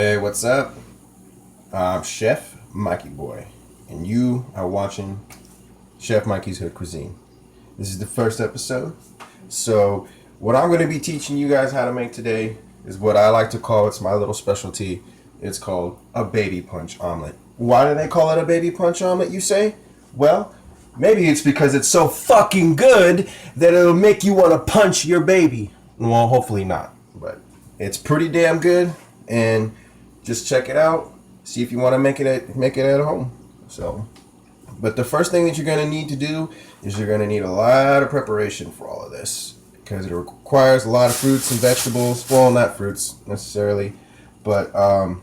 Hey, what's up? I'm Chef Mikey Boy, and you are watching Chef Mikey's Hood Cuisine. This is the first episode. So, what I'm going to be teaching you guys how to make today is what I like to call, it's my little specialty. It's called a baby punch omelet. Why do they call it a baby punch omelet, you say? Well, maybe it's because it's so fucking good that it'll make you want to punch your baby. Well, hopefully not, but it's pretty damn good, and just check it out. See if you want to make it at home. So, but the first thing that you're going to need to do is you're going to need a lot of preparation for all of this because it requires a lot of fruits and vegetables. Well, not fruits necessarily, but how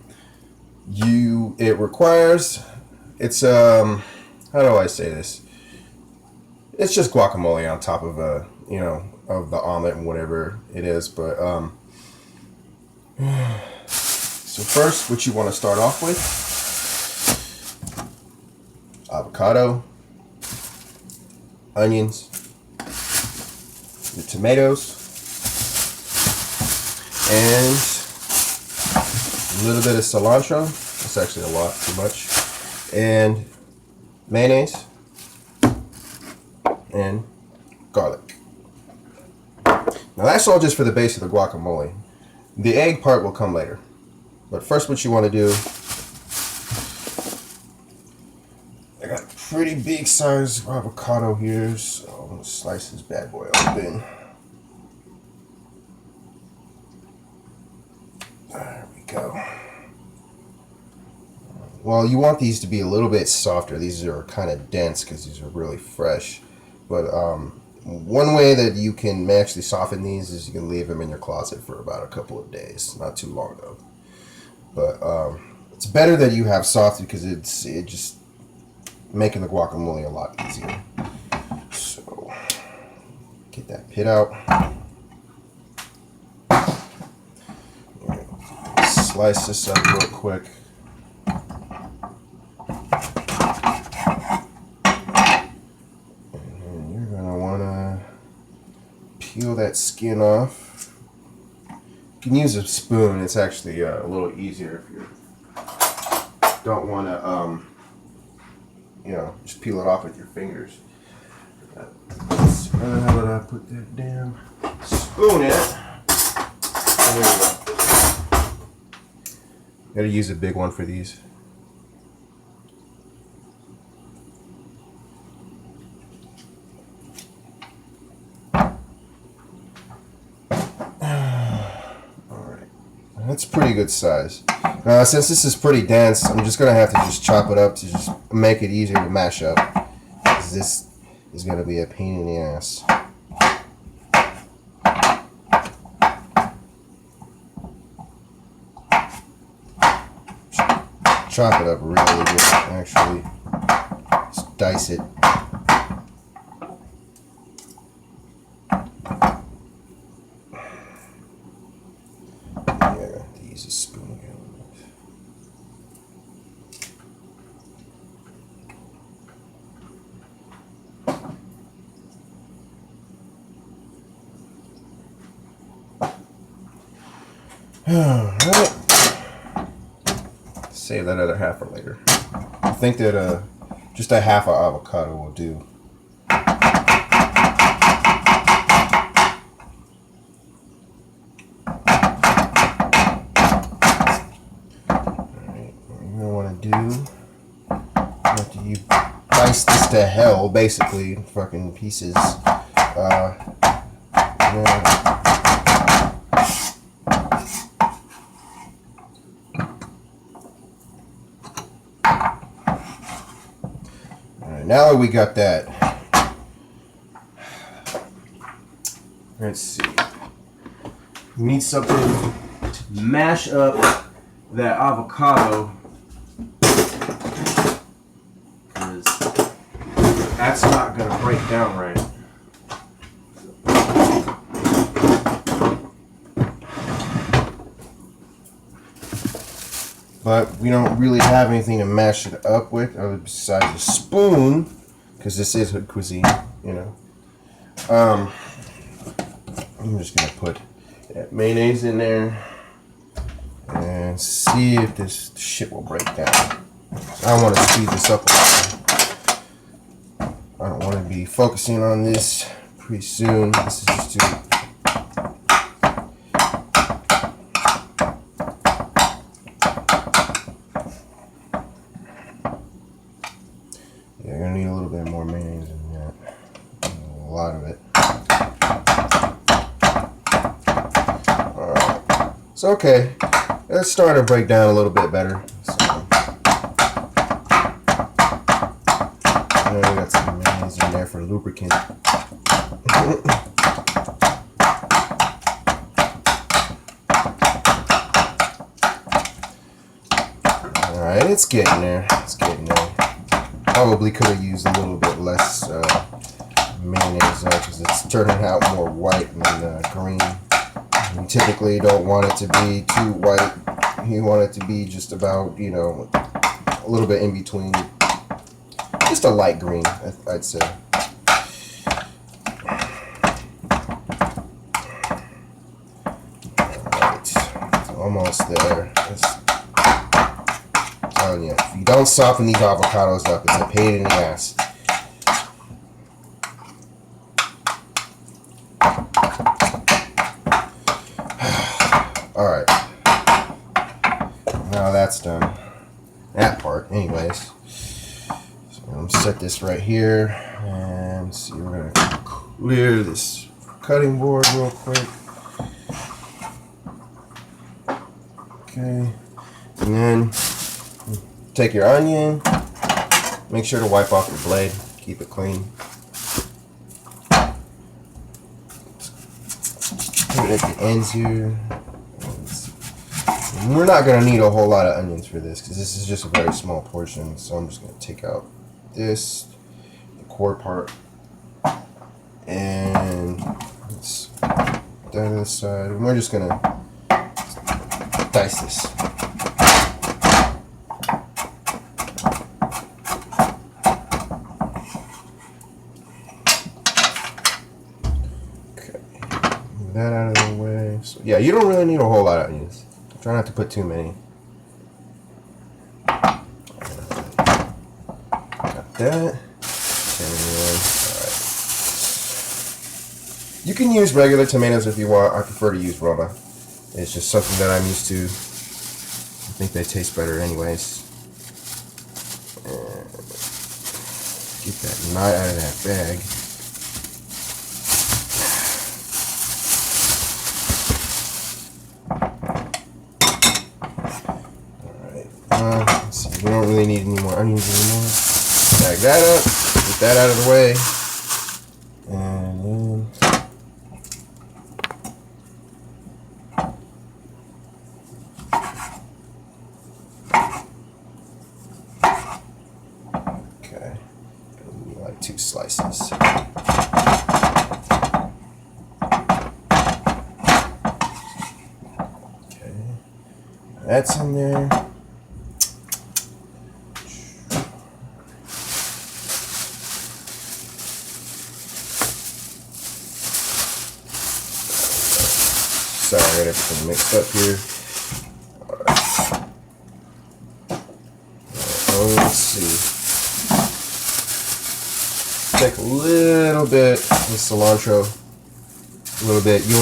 do I say this? It's just guacamole on top of of the omelet and whatever it is, but so first, what you want to start off with, avocado, onions, the tomatoes, and a little bit of cilantro. That's actually a lot, too much. And mayonnaise and garlic. Now that's all just for the base of the guacamole. The egg part will come later. But first, what you want to do, I got a pretty big size avocado here, so I'm going to slice this bad boy open. There we go. Well, you want these to be a little bit softer. These are kind of dense because these are really fresh. But one way that you can actually soften these is you can leave them in your closet for about a couple of days. Not too long, though. But it's better that you have soft because it just making the guacamole a lot easier. So get that pit out. Slice this up real quick. And you're gonna wanna peel that skin off. You can use a spoon. It's actually a little easier if you don't want to, just peel it off with your fingers. Where the hell did I put that damn spoon in? There we go. Gotta use a big one for these. That's pretty good size. Now, since this is pretty dense, I'm just going to have to just chop it up to just make it easier to mash up. Because this is going to be a pain in the ass. Chop it up really good, actually. Just dice it. A spoon again. Alright. Save that other half for later. I think that just a half of avocado will do. After you dice this to hell, basically, fucking pieces. Alright, now that we got that, let's see. We need something to mash up that avocado. That's not going to break down right. But we don't really have anything to mash it up with besides a spoon, because this is hood cuisine, I'm just going to put that mayonnaise in there. And gonna see if this shit will break down. I want to speed this up a little. I don't want to be focusing on this pretty soon. This is just too. Yeah, you're gonna need a little bit more mayonnaise than that. A lot of it. Alright. So, okay. It's starting to break down a little bit better. So, we got some mayonnaise in there for lubricant. Alright, it's getting there. It's getting there. Probably could have used a little bit less mayonnaise because it's turning out more white than green. You typically don't want it to be too white. You want it to be just about, you know, a little bit in between. Just a light green, I'd say. Alright, it's almost there. I'm telling you, if you don't soften these avocados up, it's a pain in the ass. Alright. Now that's done. That part, anyways. So I'm going to set this right here. And see, we're going to clear this cutting board real quick. Okay. And then take your onion. Make sure to wipe off your blade. Keep it clean. Put it at the ends here. We're not going to need a whole lot of onions for this because this is just a very small portion. So I'm just going to take out this, the core part, and let's put that on the side. And we're just going to dice this. Okay, move that out of the way. So yeah, you don't really need a whole lot of onions. Try not to put too many. Got that. Alright. You can use regular tomatoes if you want. I prefer to use Roma. It's just something that I'm used to. I think they taste better anyways. And get that knot out of that bag. We don't really need any more onions anymore. Bag that up, get that out of the way, and then okay, like 2 slices. Okay, that's in there. Sorry, I got everything mixed up here. Alright, let's see. Take a little bit of cilantro. A little bit. You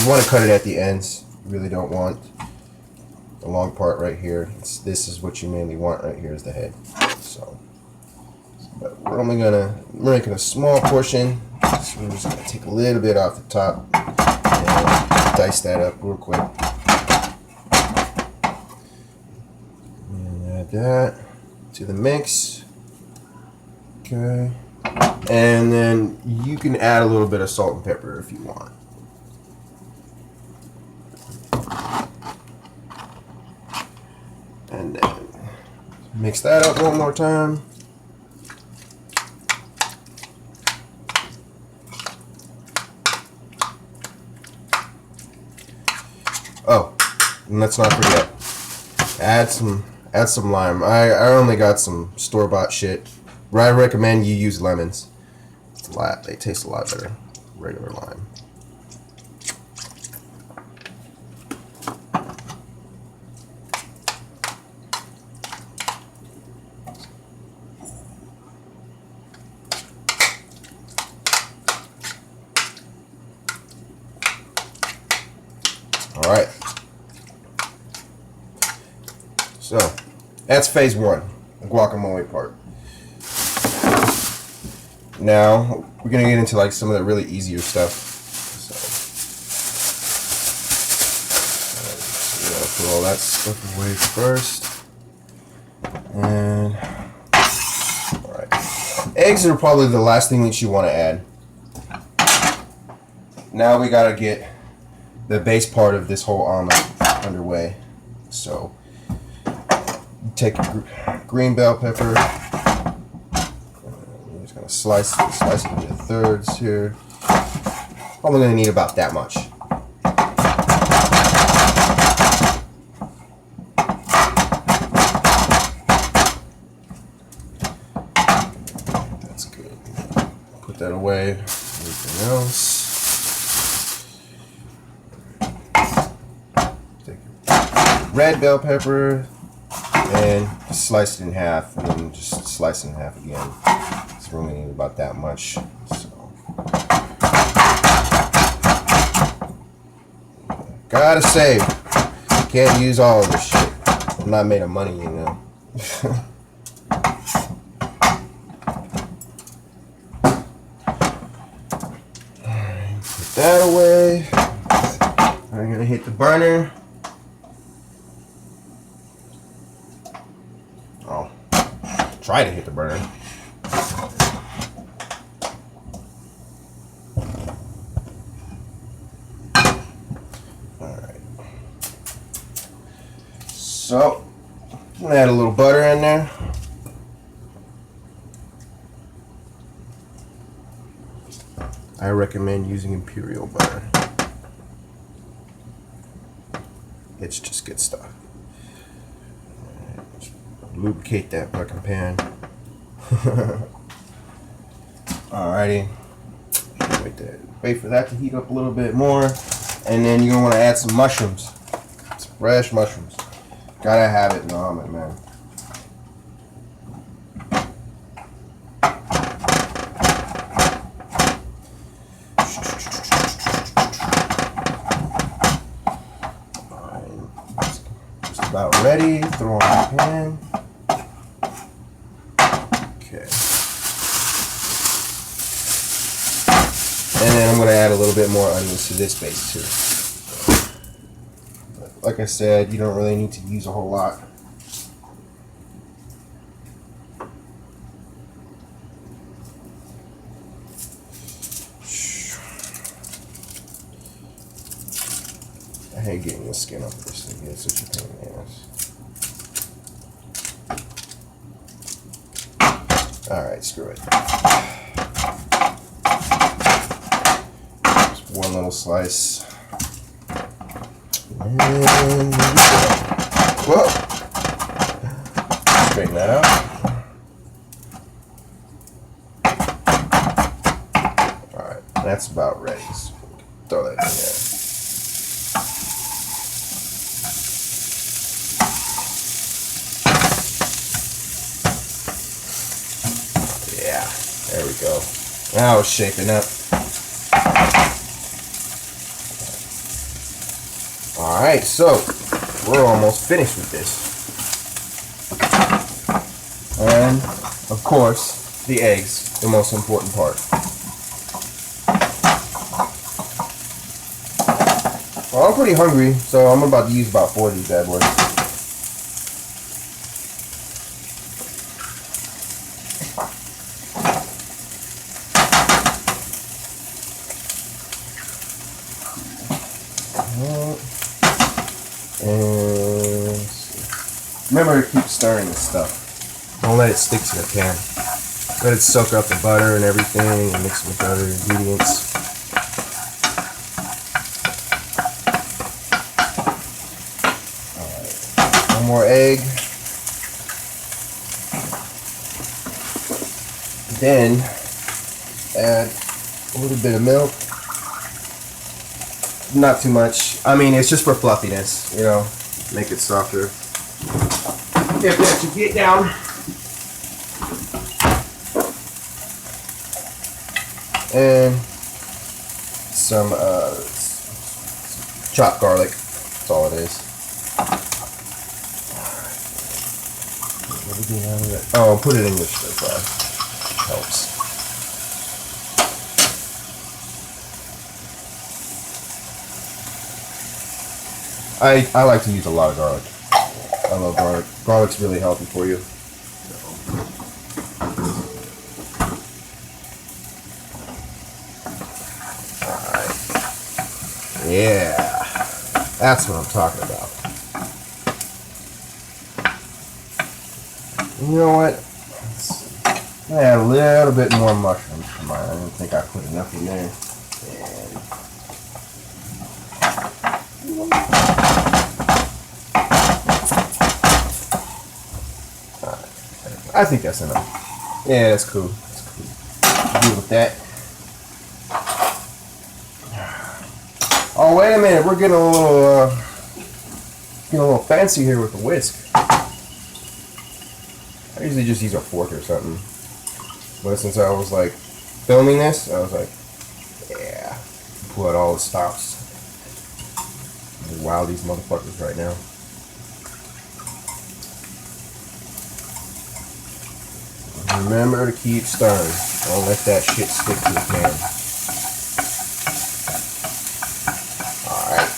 want to cut it at the ends. You really don't want the long part right here. This is what you mainly want right here is the head. So, but we're making a small portion. So we're just gonna take a little bit off the top. And dice that up real quick. And add that to the mix. Okay. And then you can add a little bit of salt and pepper if you want. And then mix that up one more time. Oh, and let's not forget, add some lime. I only got some store-bought shit. But I recommend you use lemons. They taste a lot better. Regular lime. So that's phase one, the guacamole part. Now we're gonna get into like some of the really easier stuff. So put all that stuff away first. And all right, eggs are probably the last thing that you want to add. Now we gotta get the base part of this whole omelet underway. So take a green bell pepper. I'm just gonna slice it into thirds here. Probably gonna need about that much. That's good. Put that away. Anything else? Red bell pepper and slice it in half, and then just slice it in half again. So we're only need about that much. So gotta save. Can't use all of this shit. I'm not made of money, you know. Alright, put that away. I'm gonna hit the burner. Try to hit the burner. Alright. So, I'm gonna add a little butter in there. I recommend using imperial butter. It's just good stuff. Lubricate that fucking pan. Alrighty. Wait for that to heat up a little bit more. And then you're gonna want to add some mushrooms. Some fresh mushrooms. Gotta have it in the omelet, man. Just about ready. Throw on the pan. And then I'm going to add a little bit more onions to this base too. But like I said, you don't really need to use a whole lot. I hate getting the skin off this thing. It's such a pain in the ass. Alright, screw it. One little slice. And whoa! Straighten that out. Alright, that's about ready. So throw that in there. Yeah, there we go. Now it's shaping up. Alright, so we're almost finished with this. And, of course, the eggs, the most important part. Well, I'm pretty hungry, so I'm about to use about 4 of these bad boys. And remember to keep stirring this stuff. Don't let it stick to the pan. Let it soak up the butter and everything and mix it with the other ingredients. Alright, one more egg. Then add a little bit of milk. Not too much. I mean, it's just for fluffiness, you know, make it softer. If that you get down. And some chopped garlic. That's all it is. Oh, put it in your stir fry. Helps. I like to use a lot of garlic. I love garlic. Garlic's really healthy for you. Alright. Yeah. That's what I'm talking about. You know what? Let's add a little bit more mushrooms to mine. I didn't think I put enough in there. I think that's enough. Yeah, that's cool. That's cool. Deal with that. Oh, wait a minute. We're getting a little fancy here with the whisk. I usually just use a fork or something. But since I was like filming this, I was like, yeah, pull out all the stops. Wow, these motherfuckers right now. Remember to keep stirring. Don't let that shit stick to the pan. Alright.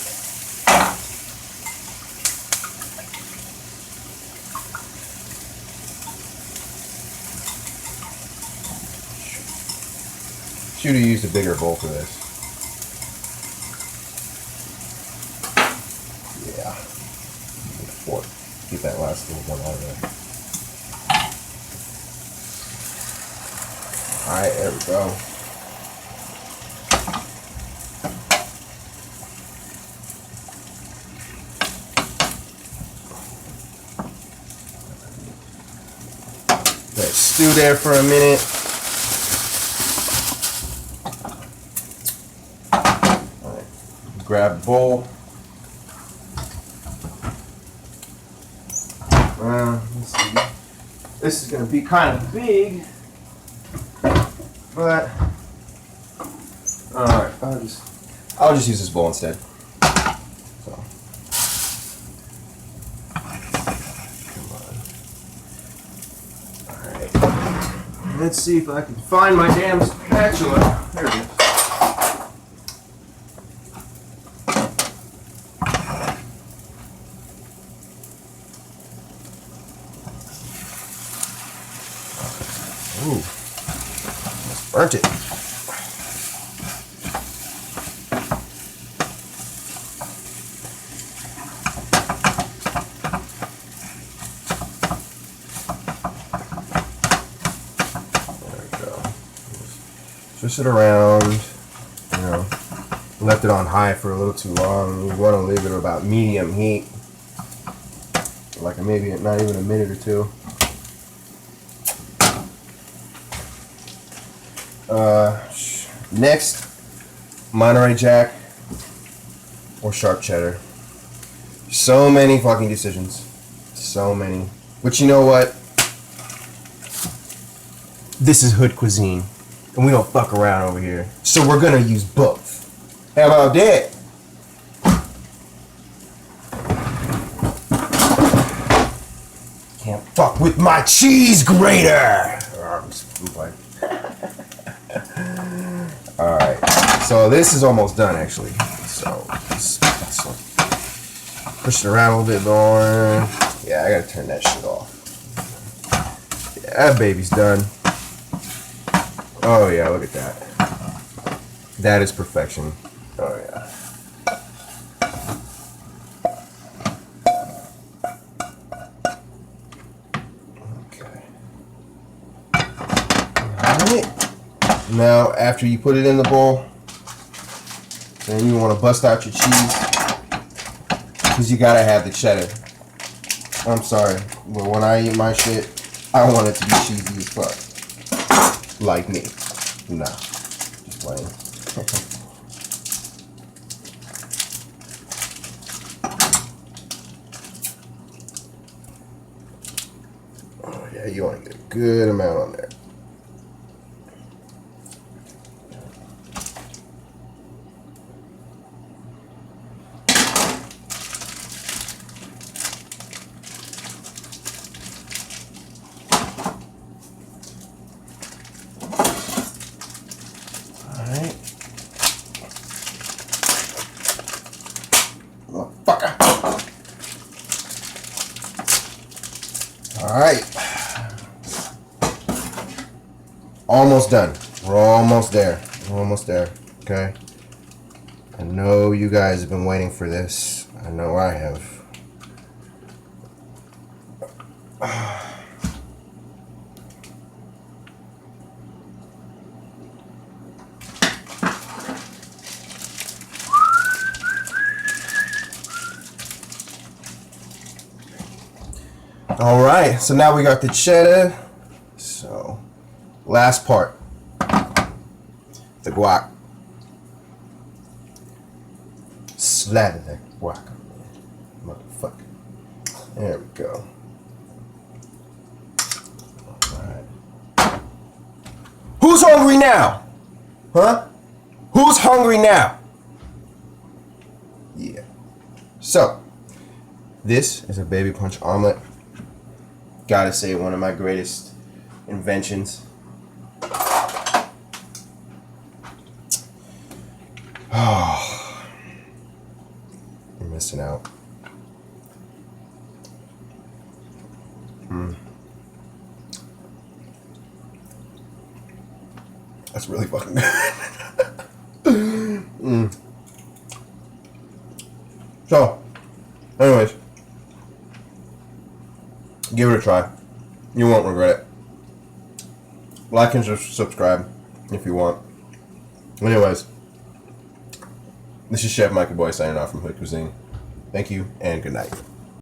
Should have used a bigger bowl for this. Yeah. Fork. Get that last little one out of there. Alright, there we go. Let it stew there for a minute. Alright, grab a bowl. Let's see. This is going to be kind of big. But alright, I'll just use this bowl instead. So come on. Alright. Let's see if I can find my damn spatula. There it is. Ooh. Burnt it. There we go. Just it around. You know, left it on high for a little too long. You want to leave it about medium heat, like maybe not even a minute or two. Next, Monterey Jack or sharp cheddar. So many fucking decisions. So many. But you know what? This is hood cuisine. And we don't fuck around over here. So we're gonna use both. How about that? Can't fuck with my cheese grater! Alright, so this is almost done actually. So let's push it around a little bit more. Yeah, I gotta turn that shit off. Yeah, that baby's done. Oh yeah, look at that. That is perfection. Oh yeah. Okay. Alright. Now, after you put it in the bowl, then you want to bust out your cheese, because you gotta have the cheddar. I'm sorry, but when I eat my shit, I want it to be cheesy as fuck. Like me. Nah, just playing. Oh yeah, you want to get a good amount on there. All right. Almost done. We're almost there. We're almost there. Okay. I know you guys have been waiting for this. I know I have. All right, so now we got the cheddar. So, last part, the guac. Slather that guac, motherfucker. There we go. All right. Who's hungry now? Huh? Who's hungry now? Yeah. So, this is a baby punch omelet. Gotta say, one of my greatest inventions. Oh, you're missing out. That's really fucking good. So, anyways. Give it a try. You won't regret it. Like and subscribe if you want. Anyways, this is Chef Mikey Boy signing off from Hood Cuisine. Thank you and good night.